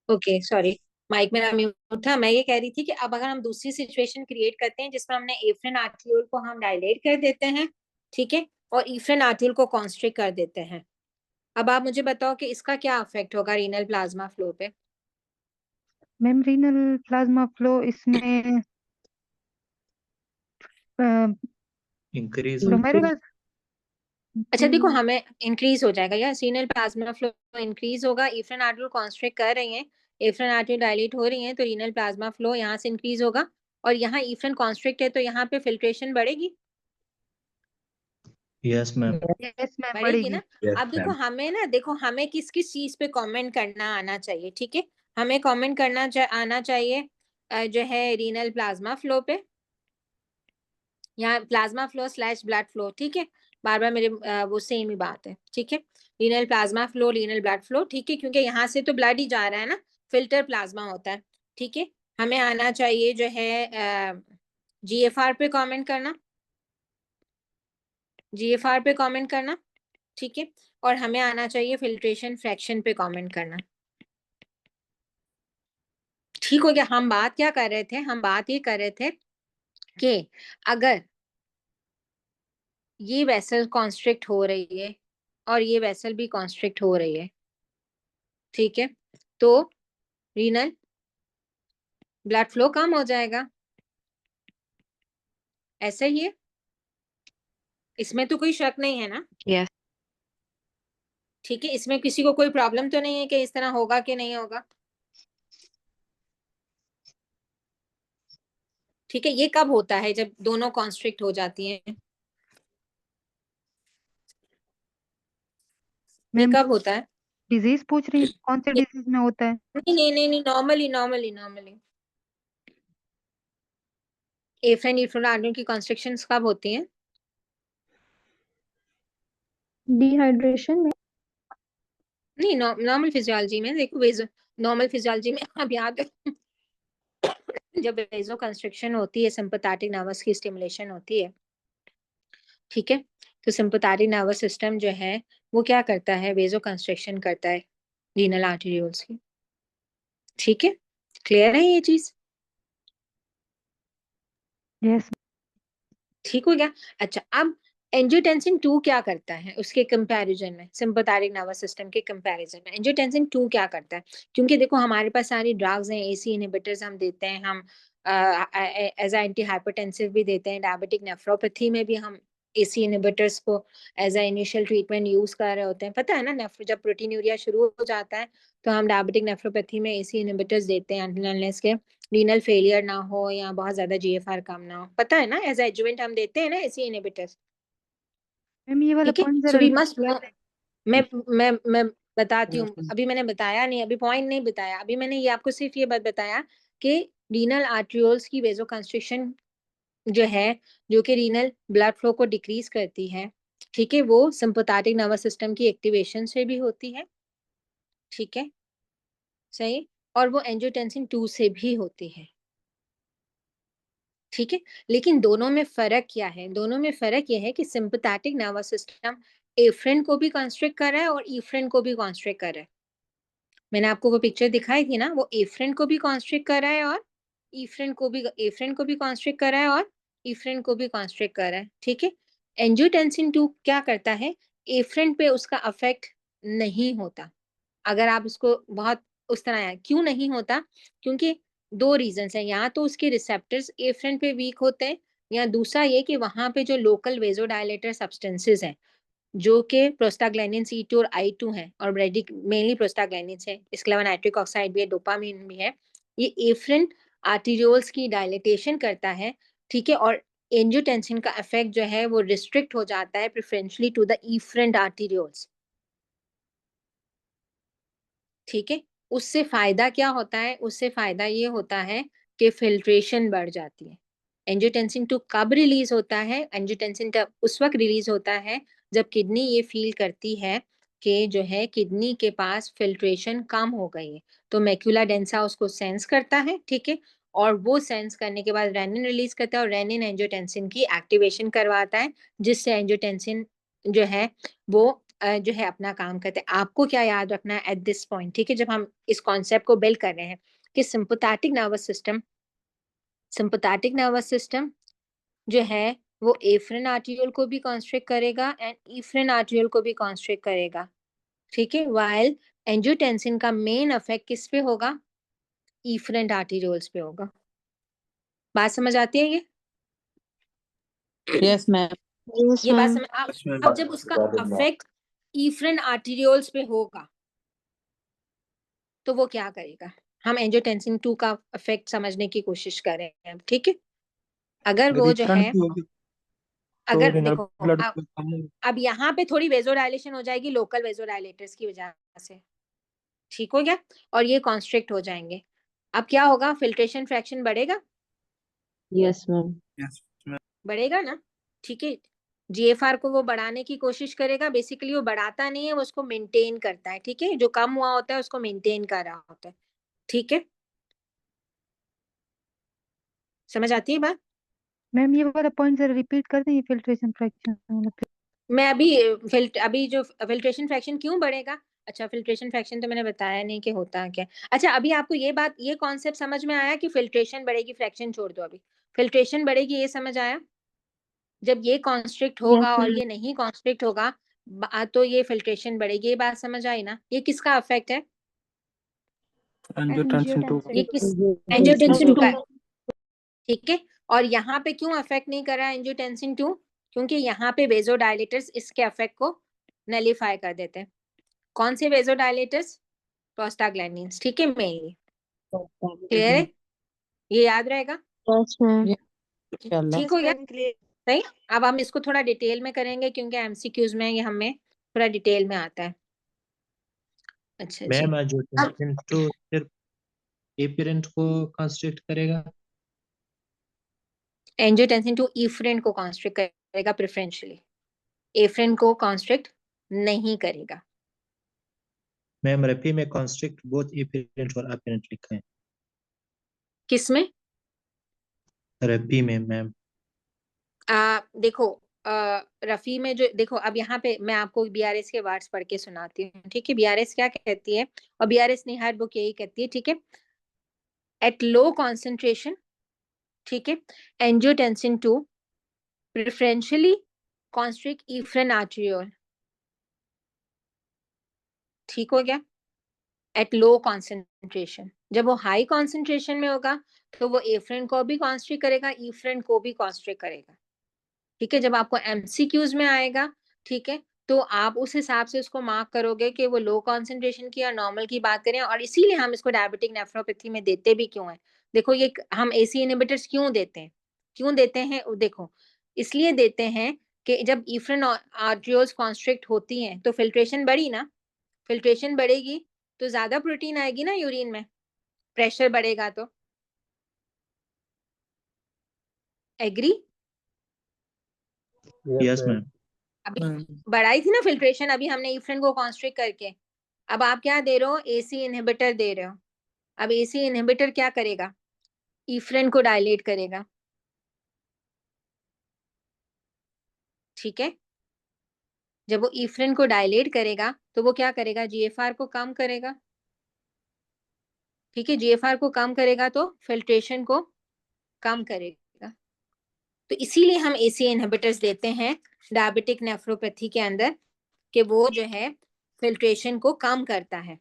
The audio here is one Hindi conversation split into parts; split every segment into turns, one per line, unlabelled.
ओके सॉरी, माइक मेरा म्यूट था। मैं ये कह रही थी कि अब अगर हम दूसरी सिचुएशन क्रिएट करते हैं जिसमें हमने एफ्रेन आर्टियोल को हम डायलेट कर देते हैं, ठीक है, और ईफ्रेन आर्टियोल को कॉन्स्ट्रिक्ट कर देते हैं। अब आप मुझे बताओ कि इसका क्या इफेक्ट होगा रीनल प्लाज्मा फ्लो पे।
मैम रीनल प्लाज्मा फ्लो इसमें
इंक्रीज
तो मेरे पास
अच्छा देखो, हमें इंक्रीज हो जाएगा या रीनल प्लाज्मा फ्लो इंक्रीज होगा, ईफ्रेन आर्टियोल कॉन्स्ट्रिक्ट कर रही हैं, ईफ्रेन आर्टियोल डायलेट हो रही हैं, तो रीनल प्लाज्मा फ्लो यहाँ से इंक्रीज होगा। और यहाँ ईफ्रेन कॉन्स्ट्रिक्ट है तो यहाँ पे फिल्ट्रेशन बढ़ेगी।
Yes ma'am.
यस मैम
बढ़ेगी
बढ़ेगी।
ना।
यस
अब देखो
मैम।
हमें ना, देखो हमें किस किस चीज पे कमेंट करना आना चाहिए, ठीक है। हमें कमेंट करना आना चाहिए जो है रीनल प्लाज्मा फ्लो पे, यहाँ plasma flow slash blood flow, ठीक है। बार बार मेरे वो सेम ही बात है, ठीक है। Renal plasma flow, renal blood flow, ठीक है, क्योंकि यहाँ से तो ब्लड ही जा रहा है ना, फिल्टर प्लाज्मा होता है, ठीक है। हमें आना चाहिए जो है जीएफआर पे कमेंट करना, जीएफआर पे कमेंट करना, ठीक है। और हमें आना चाहिए फिल्ट्रेशन फ्रैक्शन पे कमेंट करना। ठीक हो गया। हम बात क्या कर रहे थे, हम बात ये कर रहे थे कि अगर ये वेसल कॉन्स्ट्रिक्ट हो रही है और ये वेसल भी कॉन्स्ट्रिक्ट हो रही है, ठीक है, तो रीनल ब्लड फ्लो कम हो जाएगा। ऐसा ही है, इसमें तो कोई शक नहीं है ना।
यस।
ठीक है, इसमें किसी को कोई प्रॉब्लम तो नहीं है कि इस तरह होगा कि नहीं होगा। ठीक है, ये कब होता है, जब दोनों कॉन्स्ट्रिक्ट हो जाती हैं, ये
मैम
कब होता है।
डिजीज पूछ रही है कौन से डिजीज में होता है?
नहीं नहीं नहीं नहीं, नॉर्मली नॉर्मली नॉर्मली एफ्रेन ईफ्रेन आर्गन की कॉन्स्ट्रिक्शंस कब होती हैं।
डिहाइड्रेशन में।
नहीं, नॉर्मल फिजियोलॉजी में देखो, नॉर्मल फिजियोलॉजी में आप याद जब वेजो कंस्ट्रिक्शन होती है, सिंपैथेटिक नर्वस की स्टिमुलेशन होती है, ठीक है, तो सिंपैथेटिक नर्वस सिस्टम जो है वो क्या करता है, वेजो कंस्ट्रिक्शन करता है रीनल आर्टेरियोल्स की। ठीक है, क्लियर है ये चीज।
यस।
ठीक हो गया। अच्छा, अब एंजियोटेंसिन 2 क्या करता है उसके कंपैरिजन में, सिंपैथेटिक नर्वस सिस्टम के कंपैरिजन में एंजियोटेंसिन 2 क्या करता है। क्योंकि देखो हमारे पास सारी ड्रग्स हैं, एसी इनहिबिटर्स हम देते हैं, हम एज एंटी हाइपरटेंसिव भी देते हैं, डायबिटिक नेफ्रोपैथी में भी हम एसी इनहिबिटर्स को as a initial treatment use कर रहे होते हैं। पता है ना, नेफ्रो जब प्रोटीनूरिया शुरू हो जाता है तो हम डायबिटिक नेफ्रोपैथी में एसी इनहिबिटर्स देते हैं अनलेस के रीनल फेलियर ना हो या बहुत ज्यादा जीएफआर कम ना हो। पता है ना, एज एडजुवेंट हम देते हैं ना एसी इनहिबिटर्स।
मैम ये वाला
ठीक है,
पॉइंट
सो
जरा
वी
रिपीट
मस्ट
कर
नो।
दें।
मैं बताती हूँ, अभी मैंने बताया नहीं, अभी पॉइंट नहीं बताया, अभी मैंने ये आपको सिर्फ ये बात बताया कि रीनल आर्ट्रियोल्स की वेजो कंस्ट्रिक्शन जो है, जो कि रीनल ब्लड फ्लो को डिक्रीज करती है, ठीक है, वो सिंपैथेटिक नर्वस सिस्टम की एक्टिवेशन से भी होती है। ठीक है, सही। और वो एंजियोटेंसिन 2 से भी होती है। ठीक है, लेकिन दोनों में फर्क क्या है, दोनों में फर्क यह है कि सिंपैथेटिक नर्वस सिस्टम एफ्रेन को भी कॉन्स्ट्रिक्ट कर रहा है और ईफ्रेन को भी कॉन्स्ट्रिक्ट कर रहा है। मैंने आपको वो पिक्चर दिखाई थी ना, वो एफ्रेन को भी कॉन्स्ट्रिक्ट कर रहा है और ईफ्रेन को भी, एफ्रेन को भी कॉन्स्ट्रिक्ट कर रहा है और ईफ्रेन को भी कॉन्स्ट्रिक्ट कर रहा है। ठीक है, एंजियोटेंसिन 2 क्या करता है, एफ्रेन पे उसका अफेक्ट नहीं होता। अगर आप उसको बहुत उस तरह है, क्यों नहीं होता, क्योंकि दो रीजंस हैं, या तो उसके रिसेप्टर्स एफ्रेन पे वीक होते हैं, या दूसरा ये कि वहां पे जो लोकल वेजोडायलेटर सब्सटेंसेस हैं जो कि प्रोस्टाग्लैंडिन C2 और I2 हैं, और मेनली प्रोस्टाग्लैंडिन है, इसके अलावा नाइट्रिक ऑक्साइड भी है, डोपामिन भी है, ये एफ्रिन आर्टीरियोल्स की डायलेटेशन करता है। ठीक है, और एंजियोटेंसिन का इफेक्ट जो है वो रिस्ट्रिक्ट हो जाता है preferentially to the afferent arterioles. ठीक है, उससे फायदा क्या होता है, उससे फायदा ये होता है कि फिल्ट्रेशन बढ़ जाती है। एंजियोटेंसिन 2 कब रिलीज होता है, एंजियोटेंसिन 2 उस वक्त रिलीज होता है जब किडनी ये फील करती है कि जो है किडनी के पास फिल्ट्रेशन कम हो गई है, तो मैक्यूला डेंसा उसको सेंस करता है। ठीक है, और वो सेंस करने के बाद रेनिन रिलीज करता है, और रेनिन एंजियोटेंसिन की एक्टिवेशन करवाता है, जिससे एंजियोटेंसिन जो है वो जो है अपना काम करते हैं। आपको क्या याद रखना है एट दिस पॉइंट, ठीक है, जब हम इस कॉन्सेप्ट को बिल्ड कर रहे हैं कि सिंपैथेटिक नर्वस सिस्टम जो है वो एफ्रेन आर्टियोल को भी कॉन्स्ट्रिक्ट करेगा एंड इफ्रेन आर्टियोल को भी कॉन्स्ट्रिक्ट करेगा, ठीक है, वाइल एंजियोटेंसिन का मेन इफेक्ट किस पे होगा, इफ्रेंट आर्टियोल्स पे होगा। बात समझ आती है ये?
Yes ma'am.
ये बात समझ अब जब उसका इफेक्ट इफ्रेंट आर्टियोल्स पे होगा तो वो क्या करेगा, हम एंजियोटेंसिन 2 का इफेक्ट समझने की कोशिश कर रहे हैं, ठीक है। अगर वो जो है अगर देखो अब यहाँ पे थोड़ी वेजोडाइलेशन हो जाएगी लोकल वेजोडाइलेटर्स की वजह से, ठीक हो गया, और ये कॉन्स्ट्रिक्ट हो जाएंगे। अब क्या होगा, फिल्ट्रेशन फ्रैक्शन बढ़ेगा,
यस मैम।
बढ़ेगा ना, ठीक है। जीएफआर को वो बढ़ाने की कोशिश करेगा, बेसिकली वो बढ़ाता नहीं है, वो उसको मेंटेन करता है, ठीक है, जो कम हुआ होता है उसको मेंटेन कर रहा होता है, ठीक है। समझ आती है बात?
मैम ये वाला पॉइंट जरा रिपीट कर दें, फिल्ट्रेशन फ्रैक्शन।
मैं अभी जो फिल्ट्रेशन फ्रैक्शन क्यों बढ़ेगा, अच्छा फिल्ट्रेशन फ्रैक्शन तो मैंने बताया नहीं कि होता है क्या। अच्छा अभी आपको ये कॉन्सेप्ट समझ में आया कि फिल्ट्रेशन बढ़ेगी, फ्रैक्शन छोड़ दो, अभी फिल्ट्रेशन बढ़ेगी, ये समझ आया। जब ये कॉन्स्ट्रिक्ट होगा और ये नहीं कॉन्स्ट्रिक्ट होगा तो ये फिल्ट्रेशन बढ़ेगी, ये बात समझ आई ना। ये किसका इफेक्ट है,
एंजियोटेंसिन
ये किस एंजियोटेंसिन 2 का, ठीक है। और यहाँ पे क्यों अफेक्ट नहीं कर रहा है एंजियोटेंसिन 2, क्योंकि यहाँ पे वेजोडाइलेटर्स इसके इफेक्ट को नलिफाई कर देते हैं। कौन से वेजोडाइलेटर्स, प्रोस्टाग्लैंडिन्स, ठीक है, मेनली। क्लियर है, ये याद रहेगा, ठीक हो गया, सही। अब हम इसको थोड़ा डिटेल में करेंगे क्योंकि एमसीक्यूज में ये हमें थोड़ा डिटेल में आता है। अच्छा जी,
मैम एंजियोटेंसिन 2 सिर्फ एफिरेंट को कंस्ट्रिक्ट करेगा।
एंजियोटेंसिन 2 इफ्रेंट को कॉन्स्ट्रिक्ट करेगा प्रेफरेंशियली, एफ्रेन को कॉन्स्ट्रिक्ट नहीं करेगा।
मैम रफी में कंस्ट्रिक्ट बोथ एफिरेंट और अफिरेंट लिखा है।
किसमें,
रफी में मैम।
देखो रफी में जो देखो, अब यहाँ पे मैं आपको बीआरएस के वर्ड्स पढ़ के सुनाती हूँ, ठीक है। बीआरएस क्या कहती है, और बीआरएस नहीं हर बुक यही कहती है, ठीक है। एट लो कॉन्सेंट्रेशन, ठीक है, एंजियोटेंसिन 2 प्रेफरेंशियली कॉन्स्ट्रिक्ट इफ्रेन आर्टियोल, ठीक हो गया। एट लो कॉन्सेंट्रेशन, जब वो हाई कॉन्सेंट्रेशन में होगा तो वो एफ्रेन को भी कॉन्स्ट्रिक्ट करेगा, इफ्रेन को भी कॉन्स्ट्रिक्ट करेगा, ठीक है। जब आपको एमसीक्यूज में आएगा, ठीक है, तो आप उस हिसाब से उसको मार्क करोगे कि वो लो कॉन्सेंट्रेशन की या नॉर्मल की बात करें। और इसीलिए हम इसको डायबिटिक नेफ्रोपैथी में देते भी क्यों है, देखो ये हम एसी इनहिबिटर्स क्यों देते हैं, देखो इसलिए देते हैं कि जब इफ्रेन आर्टियोल्स कॉन्स्ट्रिक्ट होती हैं तो फिल्ट्रेशन बढ़ी ना, फिल्ट्रेशन बढ़ेगी तो ज्यादा प्रोटीन आएगी ना यूरिन में, प्रेशर बढ़ेगा तो, एग्री?
Yes ma'am.
अभी बढ़ाई थी ना फिल्ट्रेशन, अभी हमने इफ्रेन को कॉन्स्ट्रिक्ट करके। अब आप क्या दे रहे हो, एसी इनहिबिटर दे रहे हो। अब एसी इनहिबिटर क्या करेगा, इफ्रेन को डायलेट करेगा, ठीक है। जब वो इफ्रेन को डायलेट करेगा तो वो क्या करेगा, जीएफआर को कम करेगा, ठीक है। जीएफआर को कम करेगा तो फिल्ट्रेशन को कम करेगा। तो इसीलिए हम एसी इनहिबिटर्स देते हैं डायबिटिक नेफ्रोपैथी के अंदर, कि वो जो है फिल्ट्रेशन को कम करता है।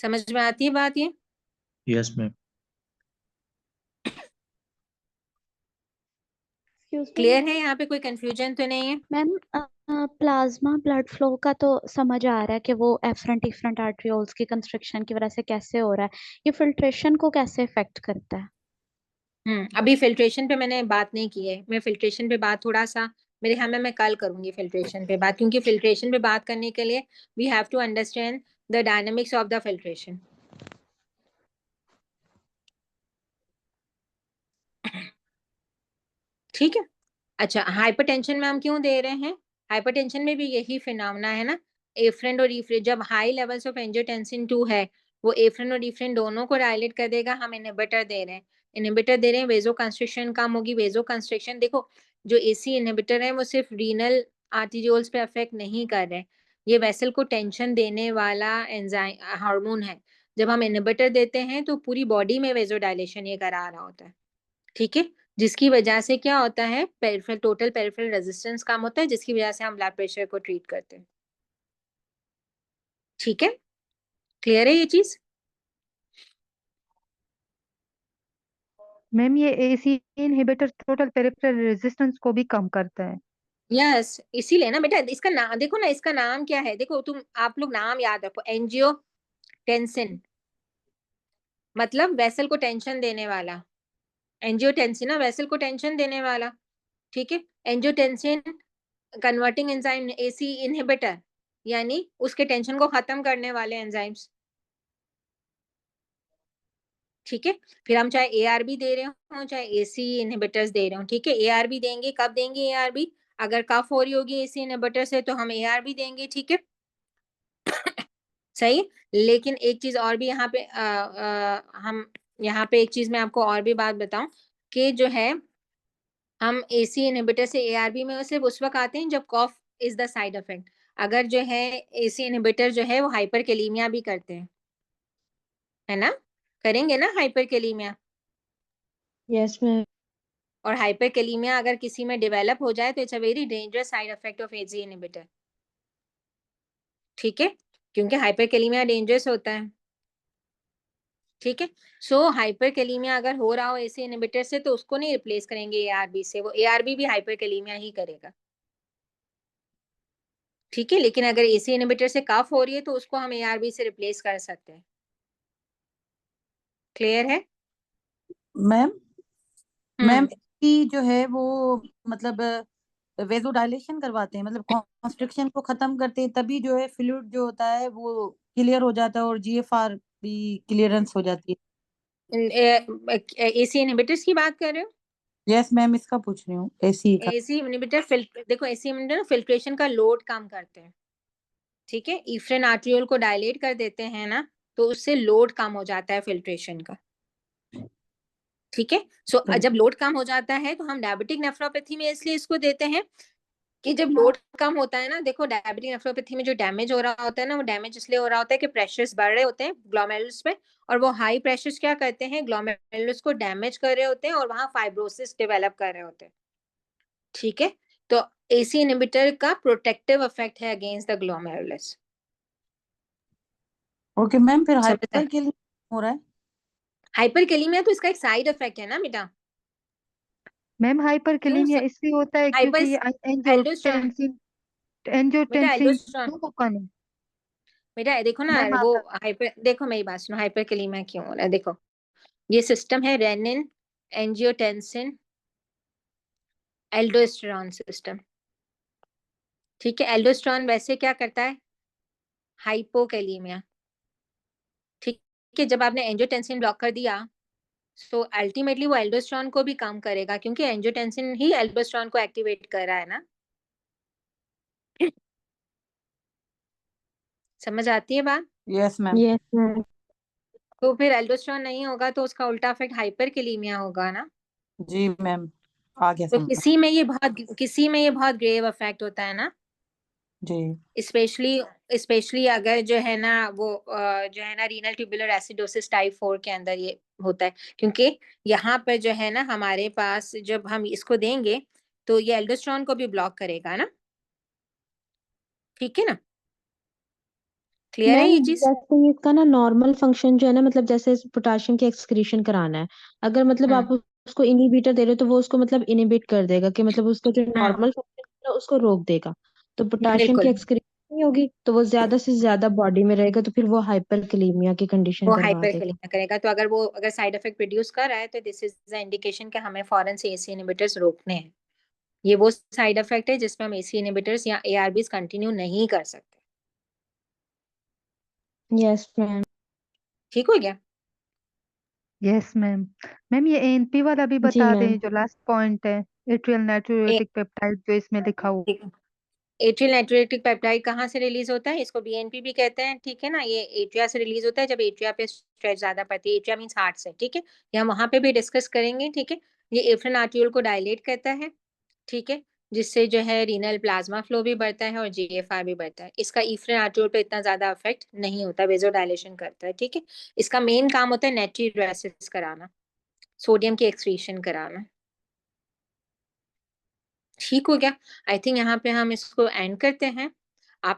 समझ में आती है बात ये?
Yes ma'am.
क्लियर है, यहाँ पे कोई कंफ्यूजन तो नहीं है?
मैम प्लाज्मा ब्लड फ्लो का तो समझ आ रहा है कि वो एफरेंट डिफरेंट आर्टरियोल्स की कंस्ट्रक्शन की वजह से कैसे हो रहा है, ये फिल्ट्रेशन को कैसे इफेक्ट करता है?
अभी फिल्ट्रेशन पे मैंने बात नहीं की है, मैं फिल्ट्रेशन पे बात थोड़ा सा मेरे ख्याल में मैं कल करूंगी फिल्ट्रेशन पे बात, क्योंकि फिल्ट्रेशन पे बात करने के लिए we have to understand the dynamics of the filtration. ठीक है। अच्छा हाइपरटेंशन में हम क्यों दे रहे हैं, हाइपरटेंशन में भी यही फिनोमेना है ना, एफ्रेन और इफ्रेन, जब हाई लेवल्स ऑफ एंजियोटेंसिन 2 है वो एफ्रेन और इफ्रेन दोनों को डायलेट कर देगा। हम इनहिबिटर दे रहे हैं, वेजो कंस्ट्रिक्शन कम होगी। वेजो कंस्ट्रिक्शन देखो, जो एसी इनहिबिटर है वो सिर्फ रीनल आर्टीरियोल्स पे अफेक्ट नहीं कर रहे। ये वेसल को टेंशन देने वाला एंजाइम हार्मोन है। जब हम इनहिबिटर देते हैं तो पूरी बॉडी में वेजोडाइलेशन ये करा रहा होता है, ठीक है, जिसकी वजह से क्या होता है, पेरिफेरल टोटल पेरिफेरल रेजिस्टेंस कम होता है, जिसकी वजह से हम ब्लड प्रेशर को ट्रीट करते हैं। ठीक है, क्लियर है ये चीज?
मैम ये AC inhibitor total peripheral resistance को भी कम करता है।
यस, इसीलिए ना बेटा, इसका नाम देखो ना, इसका नाम क्या है, देखो तुम आप लोग नाम याद रखो, एंजियोटेंसिन, मतलब वेसल को टेंशन देने वाला। एंजियोटेंसिन ना वेसल को टेंशन देने वाला, ठीक है। Angiotensin converting enzyme, AC inhibitor, यानी उसके टेंशन को खत्म करने वाले एंजाइम्स, ठीक है। फिर हम चाहे एआरबी दे रहे हो चाहे एसी इनहिबिटर्स दे रहे हो, ठीक है। एआरबी देंगे, कब देंगे एआरबी? अगर कफ हो रही होगी एसी इनहिबिटर से तो हम एआरबी देंगे, ठीक है, सही। लेकिन एक चीज और भी यहाँ पे हम यहाँ पे एक चीज मैं आपको और भी बात बताऊं कि जो है हम एसी इनहिबिटर से एआरबी में सिर्फ उस वक्त आते हैं जब कॉफ इज द साइड इफेक्ट। अगर जो है एसी इनहिबिटर जो है वो हाइपरकेलीमिया भी करते हैं, है ना, करेंगे ना हाइपरकेलीमिया।
Yes, ma'am.
और हाइपरकेलीमिया अगर किसी में डेवलप हो जाए तो it's a very dangerous side effect of AC inhibitor, ठीक है, क्योंकि हाइपरकेलीमिया डेंजरस होता है, ठीक है। सो हाइपरकेलीमिया अगर हो रहा हो एसी इनहिबिटर से तो उसको नहीं रिप्लेस करेंगे एआरबी से, वो एआरबी भी हाइपरकेलीमिया ही करेगा, ठीक है। लेकिन अगर एसी इनहिबिटर से कफ हो रही है तो उसको हम एआरबी से रिप्लेस कर सकते हैं। क्लियर है?
मैम मैम
हम्म,
की जो है वो मतलब वेजो डायलेशन करवाते हैं, मतलब कॉन्स्ट्रिक्शन को खत्म करते हैं, तभी जो है फ्लूइड जो होता है वो क्लियर हो जाता है और जीएफआर भी क्लियरेंस हो जाती
एसी इनहिबिटर्स की बात कर रहे हो?
है। यस मैम, इसका पूछ रही हूँ, एसी का।
एसी इनहिबिटर देखो, एसी इनहिबिटर फिल्ट्रेशन का लोड कम करते हैं, ठीक है। इफ्रेन आर्ट्रियोल को डायलेट कर देते हैं ना, तो उससे लोड कम हो जाता है फिल्ट्रेशन का, ठीक है। सो जब लोड कम हो जाता है तो हम डायबिटिक नेफ्रोपैथी में इसलिए इसको देते हैं कि जब लोड कम होता है ना, देखो डायबिटिक नेफ्रोपैथी में जो डैमेज हो रहा होता है ना, वो डैमेज इसलिए हो रहा होता है कि प्रेशर्स बढ़ रहे होते हैं ग्लोमेरुलस में, और वो हाई प्रेशर्स क्या करते हैं, ग्लोमेरुलस को डैमेज कर रहे होते हैं और वहां फाइब्रोसिस डेवलप कर रहे होते हैं, ठीक है। तो एसी इनहिबिटर का प्रोटेक्टिव इफेक्ट है against the glomerulus.
Okay ma'am, फिर
समझ
हाइपर के लिए हो रहा है?
हाइपरकेलीमिया तो इसका एक साइड इफेक्ट है ना बेटा।
मैम
क्यों
हाइपरकेलेमिया इसलिए होता है क्योंकि
हाइपर
ये
एल्डोस्टेरोन,
एंजियोटेंसिन
बेटा
एंजियोटेंसिन
एल्डोस्टेरोन,
2 को कम है।
बेटा देखो ना,
मैम
वो
आपका
हाइपर, देखो मेरी बात सुनो, हाइपरकेलीमिया क्यों हो रहा है, देखो ये सिस्टम है रेनिन एंजियोटेंसिन एल्डोस्टेरोन सिस्टम, ठीक है। एल्डोस्टेरोन वैसे क्या करता है, हाइपोकेलीमिया, ठीक है। जब आपने एंजियोटेंसिन ब्लॉक कर दिया तो अल्टीमेटली वो एल्डोस्टेरोन को भी कम करेगा, क्योंकि एंजियोटेंसिन ही एल्डोस्टेरोन को एक्टिवेट कर रहा है ना। समझ आती है बात?
Yes ma'am.
Yes, ma'am.
तो फिर एल्डोस्टेरोन नहीं होगा तो उसका उल्टा इफेक्ट हाइपरकेलीमिया होगा ना।
जी मैम, आ गया
तो
समझ।
किसी में ये बहुत ग्रेव इफेक्ट होता है ना,
जी।
स्पेशली स्पेशली अगर जो है ना वो जो है ना रीनल ट्यूबुलर एसिडोसिस टाइप 4 के अंदर ये होता है, क्योंकि यहाँ पर जो है ना हमारे पास जब हम इसको देंगे तो ये एल्डोस्टेरोन को भी ब्लॉक करेगा ना, ठीक है ना, क्लियर है
मैम,
ये चीज?
जैसे इसका ना नॉर्मल फंक्शन जो है ना, मतलब जैसे पोटाशियम की एक्सक्रीशन कराना है, अगर मतलब आप उसको इनहिबिटर दे रहे हो तो वो उसको मतलब इनहिबिट कर देगा, कि मतलब उसका जो
हाँ,
नॉर्मल फंक्शन है ना उसको रोक देगा, तो पोटाशियम की
बिल्कुल,
एक्सक्रीशन नहीं होगी तो वो ज्यादा से ज्यादा बॉडी में रहेगा, तो फिर वो हाइपरकलीमिया की कंडीशन
वो
करवा देगा।
हाइपरकेलेमिया करेगा। तो अगर साइड इफेक्ट प्रोड्यूस कर रहा है तो दिस इज द इंडिकेशन कि हमें फॉरन से एसी इनहिबिटर्स रोकने हैं। ये वो साइड इफेक्ट है जिसमें हम एसी इनहिबिटर्स या एआरबीज कंटिन्यू नहीं कर सकते।
Yes ma'am.
ठीक हो गया?
Yes ma'am. मैम ये एएनपी वाला भी
जी
बता दें
मैम।
जो लास्ट पॉइंट है, एट्रियल नाइट्रोरेटिक पेप्टाइड जो इसमें लिखा हुआ।
एट्रियल नाइट्रोरेटिक पेप्टाइड कहाँ से रिलीज होता है? इसको बीएनपी भी कहते हैं, ठीक है ना। ये एट्रिया से रिलीज होता है जब एट्रिया पे स्ट्रेच ज्यादा पड़ती है, एट्रिया मींस हार्ट से, ठीक है। ये हम वहां पे भी डिस्कस करेंगे, ठीक है। ये एफ्रेन आर्ट्रियोल को डायलेट करता है, ठीक है। जिससे जो है रीनल प्लाज्मा फ्लो भी बढ़ता है और जीएफआर भी बढ़ता है। इसका इफ्रेन आर्ट्रियोल पे इतना ज्यादा इफेक्ट नहीं होता, वेजोडाइलेशन करता है, ठीक है। इसका मेन काम होता है नाइट्रियोरेसिस कराना, सोडियम की एक्सक्रीशन कराना। ठीक हो गया। आई थिंक यहाँ पे हम इसको एंड करते हैं।